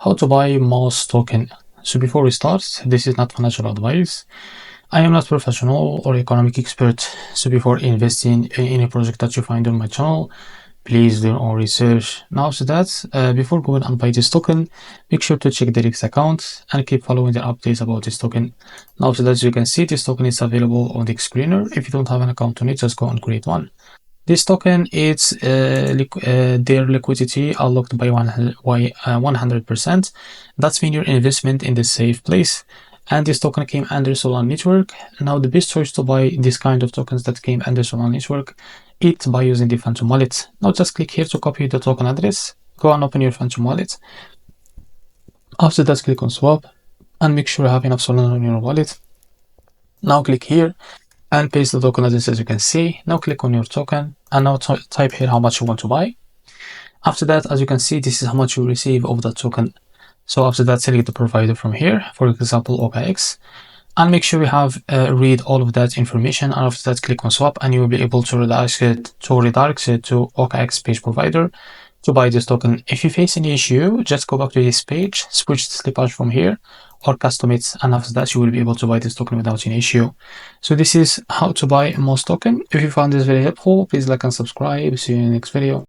how to buy mouse token. So before we start, this is not financial advice. I am not professional or economic expert. So before investing in any project that you find on my channel, please do your own research. Now, so that before going and buy this token, make sure to check the X account and keep following the updates about this token. Now, so that as you can see, this token is available on the screener. If you don't have an account on it, just go and create one. This token is their liquidity unlocked by 100%. That's mean your investment in the safe place. And this token came under Solana network. Now the best choice to buy this kind of tokens that came under Solana network is by using the Phantom wallet. Now just click here to copy the token address. Go and open your Phantom wallet. After that, click on swap and make sure you have enough Solana on your wallet. Now click here and paste the token address as you can see. Now click on your token and now type here how much you want to buy. After that, as you can see, this is how much you receive of that token. So after that, select the provider from here, for example, OKX, and make sure you have read all of that information. And after that, click on swap and you will be able to redirect it to OKX page provider to buy this token. If you face any issue, just go back to this page, switch the slippage from here or custom it, and after that you will be able to buy this token without any issue. So this is how to buy mouse token. If you found this very helpful, please like and subscribe. See you in the next video.